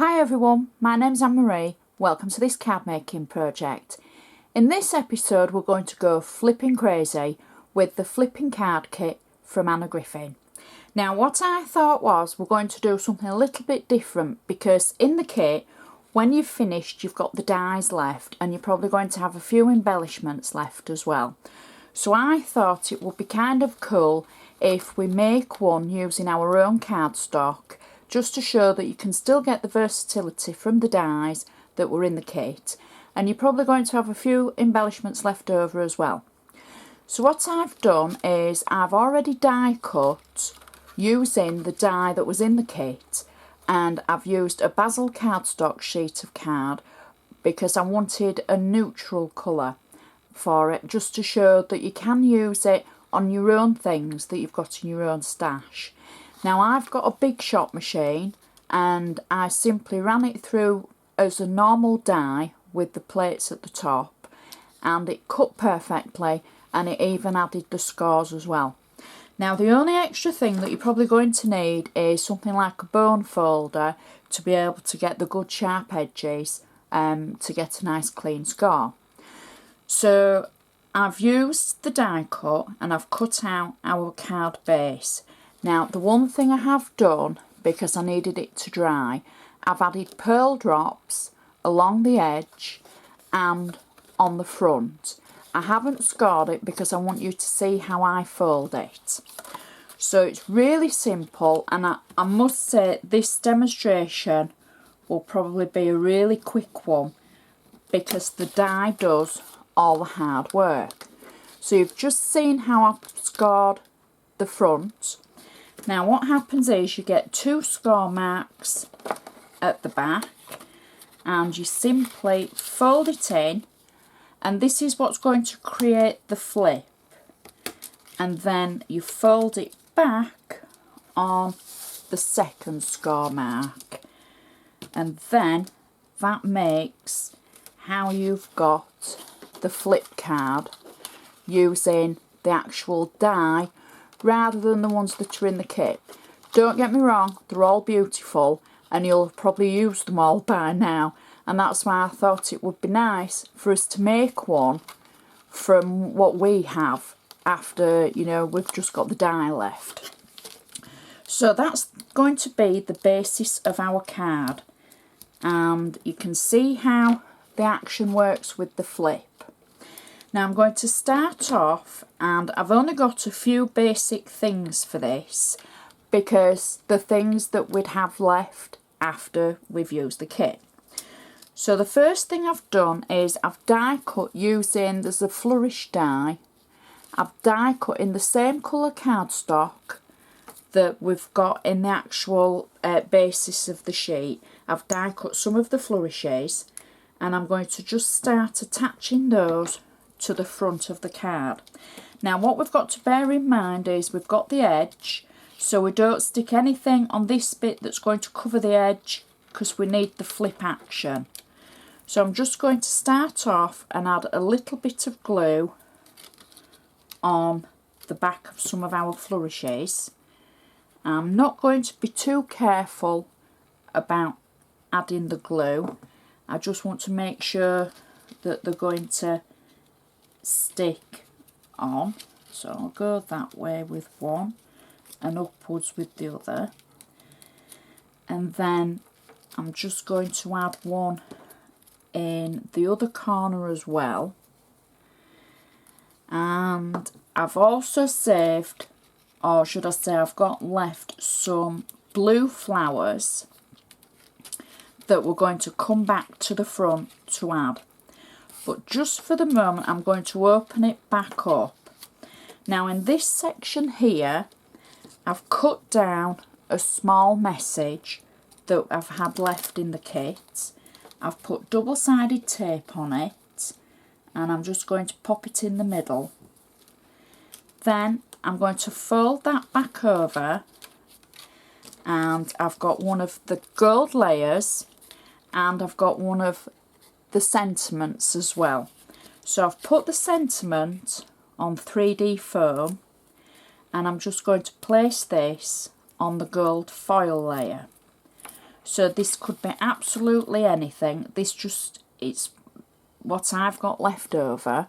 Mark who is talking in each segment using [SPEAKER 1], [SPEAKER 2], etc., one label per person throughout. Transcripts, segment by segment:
[SPEAKER 1] Hi everyone, my name's Anne Marie. Welcome to this card making project. In this episode we're going to go flipping crazy with the flipping card kit from Anna Griffin. Now what I thought was we're going to do something a little bit different, because in the kit when you've finished you've got the dies left and you're probably going to have a few embellishments left as well. So I thought it would be kind of cool if we make one using our own cardstock, just to show that you can still get the versatility from the dies that were in the kit, and you're probably going to have a few embellishments left over as well. So what I've done is I've already die cut using the die that was in the kit, and I've used a Bazzil cardstock sheet of card because I wanted a neutral colour for it, just to show that you can use it on your own things that you've got in your own stash. Now I've got a big shot machine and I simply ran it through as a normal die with the plates at the top, and it cut perfectly, and it even added the scores as well. Now the only extra thing that you're probably going to need is something like a bone folder to be able to get the good sharp edges to get a nice clean score. So I've used the die cut and I've cut out our card base. Now the one thing I have done, because I needed it to dry, I've added pearl drops along the edge and on the front. I haven't scored it because I want you to see how I fold it. So it's really simple, and I must say this demonstration will probably be a really quick one because the die does all the hard work. So you've just seen how I've scored the front. Now what happens is you get 2 score marks at the back and you simply fold it in, and this is what's going to create the flip, and then you fold it back on the second score mark, and then that makes how you've got the flip card using the actual die rather than the ones that are in the kit. Don't get me wrong, they're all beautiful and you'll have probably used them all by now, and that's why I thought it would be nice for us to make one from what we have after, you know, we've just got the die left. So that's going to be the basis of our card, and you can see how the action works with the flip. Now I'm going to start off, and I've only got a few basic things for this because the things that we'd have left after we've used the kit. So the first thing I've done is I've die cut using, there's a flourish die. I've die cut in the same colour cardstock that we've got in the actual basis of the sheet. I've die cut some of the flourishes, and I'm going to just start attaching those to the front of the card. Now what we've got to bear in mind is we've got the edge, so we don't stick anything on this bit that's going to cover the edge because we need the flip action. So I'm just going to start off and add a little bit of glue on the back of some of our flourishes. I'm not going to be too careful about adding the glue. I just want to make sure that they're going to stick on. So I'll go that way with one and upwards with the other, and then I'm just going to add one in the other corner as well. And I've also saved, or should I say I've got left, some blue flowers that we're going to come back to the front to add. But just for the moment I'm going to open it back up. Now in this section here I've cut down a small message that I've had left in the kit. I've put double-sided tape on it, and I'm just going to pop it in the middle. Then I'm going to fold that back over, and I've got one of the gold layers and I've got one of the sentiments as well. So I've put the sentiment on 3D foam, and I'm just going to place this on the gold foil layer. So this could be absolutely anything. It's what I've got left over.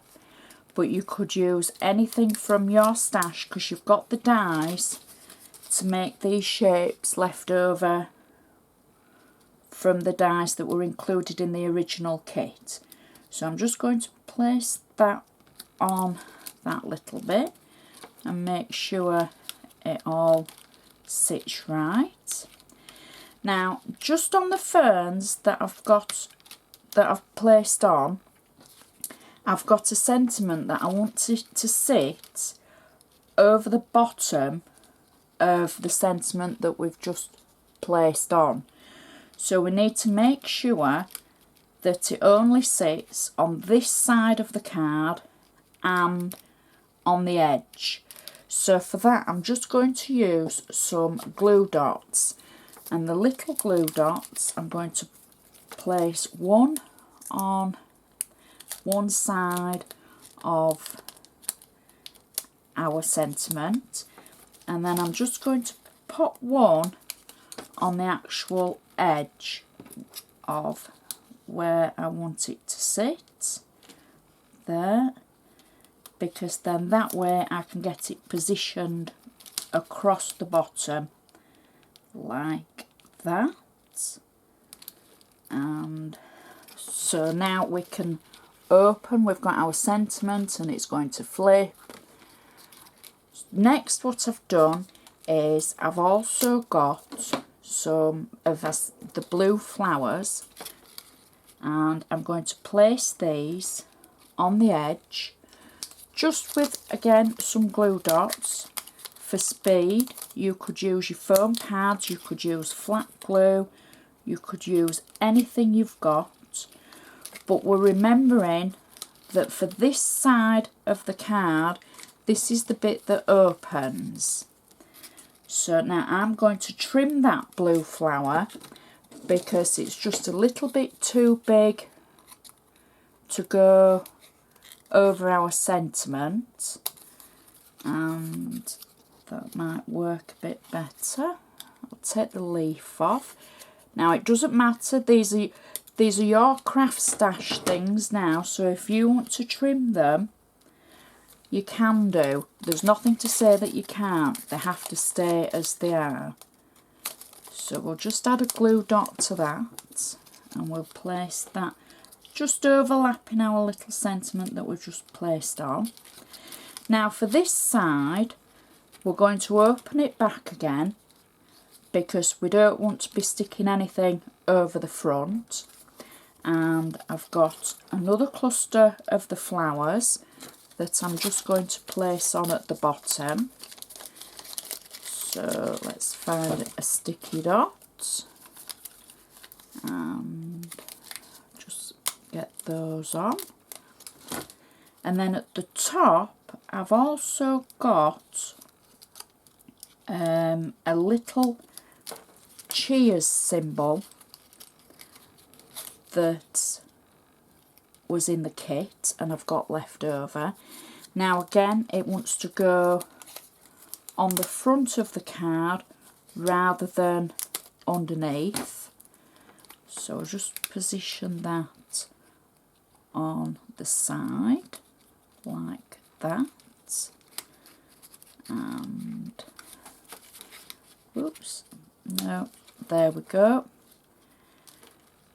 [SPEAKER 1] But you could use anything from your stash because you've got the dies to make these shapes left over from the dies that were included in the original kit. So I'm just going to place that on that little bit and make sure it all sits right. Now, just on the ferns that I've placed on, I've got a sentiment that I want to sit over the bottom of the sentiment that we've just placed on. So we need to make sure that it only sits on this side of the card and on the edge. So for that, I'm just going to use some glue dots, and the little glue dots I'm going to place one on one side of our sentiment, and then I'm just going to pop one on the actual edge of where I want it to sit there, because then that way I can get it positioned across the bottom like that. And so now we can open, we've got our sentiment and it's going to flip. Next, what I've done is I've also got some of the blue flowers, and I'm going to place these on the edge just with, again, some glue dots. For speed, you could use your foam pads, you could use flat glue, you could use anything you've got, but we're remembering that for this side of the card, this is the bit that opens. So now I'm going to trim that blue flower because it's just a little bit too big to go over our sentiment, and that might work a bit better. I'll take the leaf off. Now it doesn't matter, these are your craft stash things now, so if you want to trim them, you can do. There's nothing to say that you can't. They have to stay as they are. So we'll just add a glue dot to that, and we'll place that just overlapping our little sentiment that we've just placed on. Now for this side, we're going to open it back again because we don't want to be sticking anything over the front. And I've got another cluster of the flowers that I'm just going to place on at the bottom. So let's find a sticky dot and just get those on. And then at the top, I've also got a little cheers symbol that was in the kit and I've got left over. Now again, it wants to go on the front of the card rather than underneath, so I'll just position that on the side like that, and oops, no, there we go.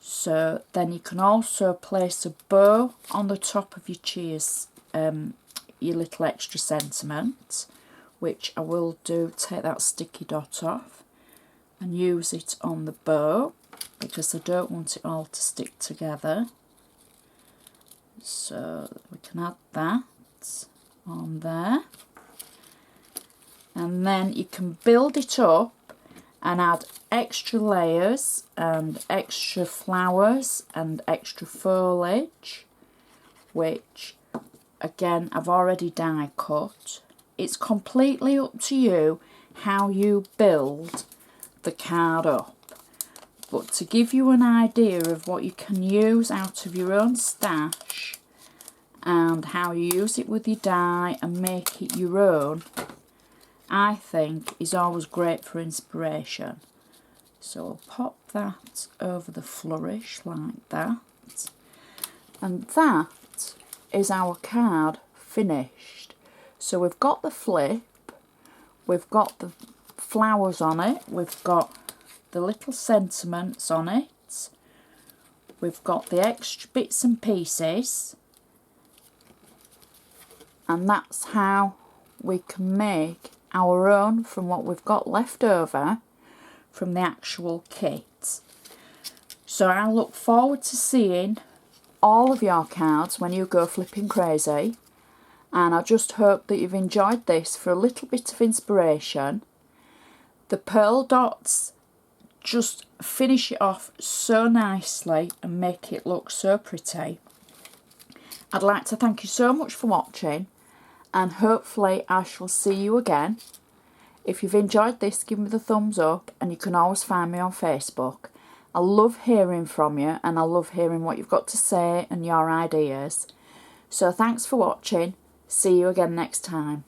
[SPEAKER 1] So then you can also place a bow on the top of your cheers, your little extra sentiment, which I will do. Take that sticky dot off and use it on the bow because I don't want it all to stick together. So we can add that on there, and then you can build it up and add extra layers and extra flowers and extra foliage, which again I've already die cut. It's completely up to you how you build the card up, but to give you an idea of what you can use out of your own stash and how you use it with your die and make it your own, I think is always great for inspiration. So we'll pop that over the flourish like that. And that is our card finished. So we've got the flip, we've got the flowers on it, we've got the little sentiments on it, we've got the extra bits and pieces, and that's how we can make our own from what we've got left over from the actual kit. So I look forward to seeing all of your cards when you go flipping crazy, and I just hope that you've enjoyed this for a little bit of inspiration. The pearl dots just finish it off so nicely and make it look so pretty. I'd like to thank you so much for watching, and hopefully I shall see you again. If you've enjoyed this, give me the thumbs up, and you can always find me on Facebook. I love hearing from you, and I love hearing what you've got to say and your ideas. So thanks for watching. See you again next time.